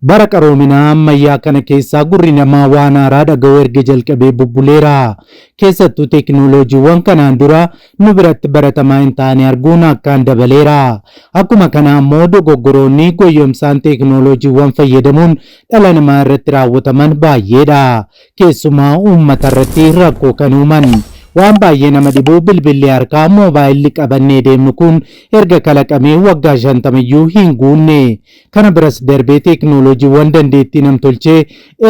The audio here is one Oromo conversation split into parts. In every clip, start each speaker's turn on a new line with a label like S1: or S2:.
S1: Bara qaroominaa ammayyaa kana keessaa gurri namaa waan haaraa dhaga'uu erga jalqabee bubbuleera. Keessattuu teekinooloojiiwwan kanaan dura nu biratti baratamaa hin taane arguun akkaan dabaleera. Akkuma kana ammoo dogoggoroonni goyyomsaan teekinooloojiiwwan fayyadamuun dhala namaa irratti raawwataman baay'eedha. Keessumaa uummata irratti rakkoo kan uuman. Waan baay'ee nama dhibuu bilbilli harkaa moobaayilli qabannee deemnu kun erga kalaqamee waggaa 50 iyyuu hin guunne. Kana biras darbee teekinooloojiiwwan dandeettii namtolchee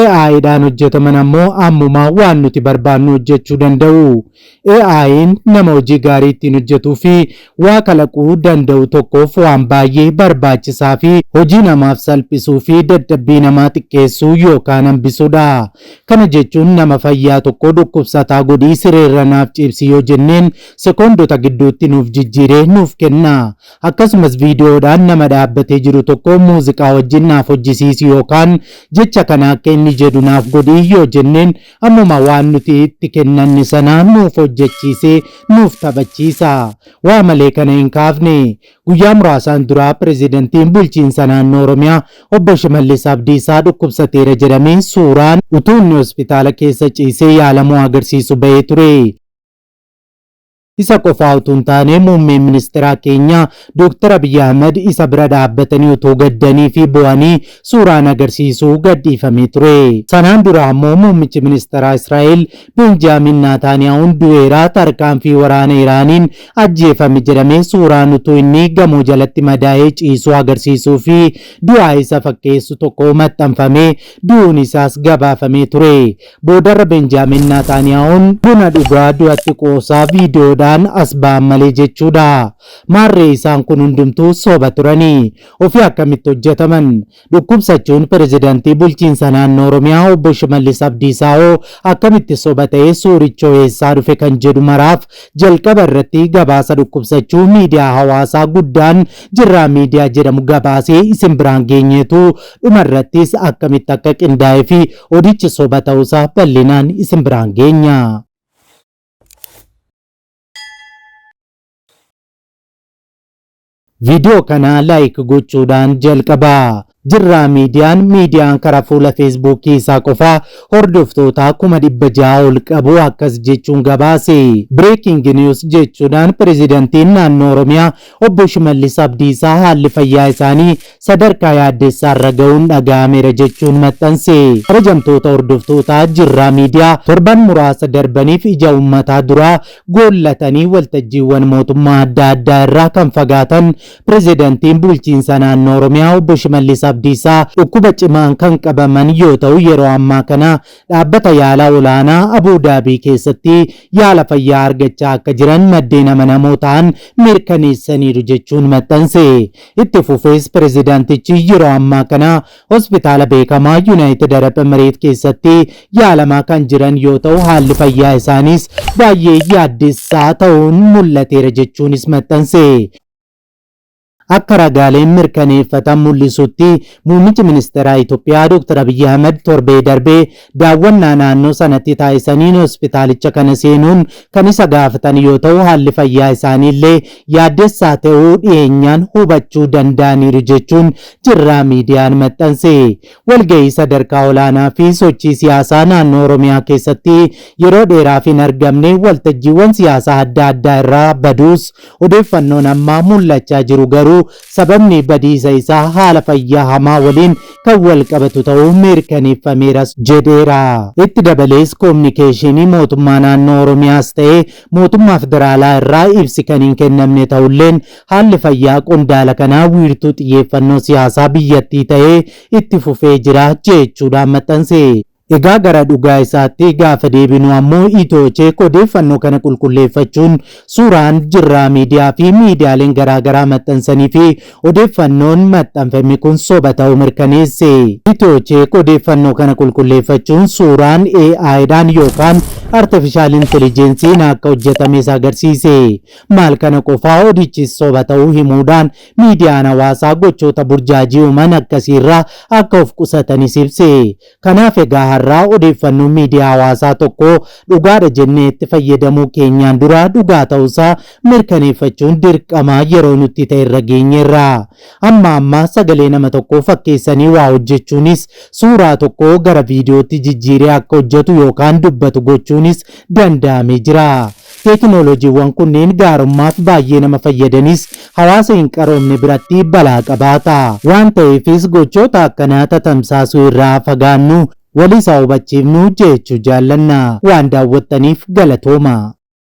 S1: AI'dhaan hojjetaman ammoo ammumaa waan nuti barbaannu hojjechuu danda'u. AI'n nama hojii gaarii ittiin hojjetuu fi waa kalaquu danda'u tokkoof waan baay'ee barbaachisaa fi hojii namaaf salphisuu fi dadhabbii namaa xiqqeessuu yookaan hambisuudha. Kana jechuun nama fayyaa tokko dhukkubsataa godhii sireerra naaf cibsi yoo jenneen sekoondota gidduutti nuuf jijjiiree nuuf kenna. Akkasumas viidiyoodhaan nama dhaabbatee jiru tokko muuziqaa wajjin naaf hojjisiisi yookaan jecha kana akka inni jedhu naaf godhii yoo jenneen ammuma waan nuti itti kennanne sana nuuf hojjechiisee nuuf taphachiisa. Waa malee kana hin kaafne. Guyyaa muraasaan duraa pirezidantiin bulchiinsa naannoo Oromiyaa obbo Shimallis Abdiisaa dhukkubsateera jedhamee suuraan utuu inni hospitaala keessa ciisee yaalamuu agarsiisu bahee ture. Isa qofaa utuu hin taane muummeen ministeeraa keenya Dr. Abiy Ahmed isa bira dhaabbatanii utuu gaddanii fi bo'anii suuraan agarsiisuu gadhiifamee ture. Sanaan dura ammoo muummichi ministeeraa Israa'el Benjaamin Naataaniyaa'uun du'eeraa tarkaanfii waraana Iraaniin ajjeefame jedhamee suuraan utuu inni gamoo jalatti madaa'ee ciisuu agarsiisuu fi du'aa isa fakkeessu tokko maxxanfamee du'uun isaas gabaafamee ture. Boodarra Benjaamin Naataaniyaa'uun buna dhugaa du'atti qoosaa viidiyoodhaan asbaan malee jechuudha. Maarree isaan kun hundumtuu soba turanii. Ofii akkamitti hojjetaman? Dhukkubsachuun pirezidantii bulchiinsa naannoo Oromiyaa obbo Shimallis Abdiisaa akkamitti soba ta'ee suurichoo eessaa dhufe kan jedhu maraaf jalqaba irratti gabaasa dhukkubsachuu miidiyaa hawaasaa guddaan Jirraa Miidiyaa jedhamu gabaasee isin biraan geenyeetu dhumarrattis akkamitti akka qindaa'ee fi odichi soba ta'uusaa bal'inaan isin biraan geenya. Video kana like gochuudhaan jalqabaa. Jirraa miidiyaan karaa fuula feesbuukii isaa qofaa hordoftoota 600,000 ol qabu akkas jechuun gabaase. Breaking news jechuudhaan pirezidantiin naannoo Oromiyaa obbo Shimallis Abdiisaa haalli fayyaa isaanii sadarkaa yaaddessaarra ga'uun dhaga'ameera jechuun maxxanse. Kabajamtoota hordoftoota Jirraa Miidiyaa torban muraasa darbaniif ija uummataa duraa goollatanii waltajjiiwwan mootummaa adda addaa irraa kan fagaatan pirezidantiin bulchiinsa naannoo Oromiyaa obbo Shimallis Abdiisaa dhukkuba cimaan kan qabaman yoo ta'u yeroo ammaa kana dhaabbata yaalaa olaanaa Abuu Daabii keessatti yaala fayyaa argachaa akka jiran maddeen amanamoo ta'an mirkaneessaniiru jechuun maxxanse. Itti fufees pirezidaantichi yeroo ammaa kana hospitaala beekamaa Yuunaayitid Arab Emireet keessatti yaalamaa kan jiran yoo ta'u haalli fayyaa isaaniis baay'ee yaaddessaa ta'uun mul'ateera jechuunis maxxanse. Akka ragaaleen mirkaneeffatan mul'isutti muummichi ministeeraa Itoophiyaa Dr. Abiy Ahmed torbee darbee daawwannaa naannoo sanatti taasisaniin hospitaalicha kana seenuun kan isa gaafatan yoo ta'u haalli fayyaa isaaniillee yaaddessaa ta'uu dhiyeenyaan hubachuu danda'aniiru jechuun Jirraa Miidiyaan maxxanse. Walgahii sadarkaa olaanaa fi sochii siyaasaa naannoo Oromiyaa keessatti yeroo dheeraaf hin argamne waltajjiiwwan siyaasaa adda addaa irraa baduus odeeffannoon ammaa mul'achaa jiru garuu sababni badiisa isaa haala fayyaa hamaa waliin kan wal qabatu ta'uu mirkaneeffameeras jedheera. Itti dabalees kominikeeshinii mootummaa naannoo Oromiyaas ta'ee mootummaa federaalaa irraa ibsi kan hin kennamne ta'ulleen haalli fayyaa qondaala kanaa wiirtuu xiyyeeffannoo siyaasaa biyyattii ta'ee itti fufee jira jechuudhaan maxxanse. Egaa gara dhugaa isaatti gaafa deebinu ammoo Itoochee odeeffannoo kana qulqulleeffachuun suuraan Jirraa Miidiyaa fi miidiyaaleen garaagaraa maxxansanii fi odeeffannoon maxxanfame kun soba ta'uu mirkaneesse. Itoochee odeeffannoo kana qulqulleeffachuun suuraan AI'dhaan yookaan artificial intelligence akka hojjetame agarsiise. Maal kana qofaa odichi soba ta'uu himuudhaan miidiyaan hawaasaa gochoota burjaajii uuman akkasiirraa akka of qusatanis ibse. Kanaaf egaa ammaarraa odeeffannoo miidiyaa hawaasaa tokko dhugaadha jennee itti fayyadamuu keenyaan dura dhugaa ta'uusaa mirkaneeffachuun dirqama yeroo nutti ta'e irra geenyeerra. Amma sagalee nama tokko fakkeessanii waa hojjechuunis suuraa tokko gara viidiyootti jijjiiree akka hojjetu yookaan dubbatu gochuunis danda'amee jira. Teknooloojiiwwan kunneen gaarummaaf baay'ee nama fayyadanis hawaasa hin qaroomne biratti balaa qabaata. Waan ta'eefis gochoota akkanaa tatamsaasuu irraa fagaannu walisaa hubachiifnu jechuu jaallanna. Waan daawwattaniif galatooma.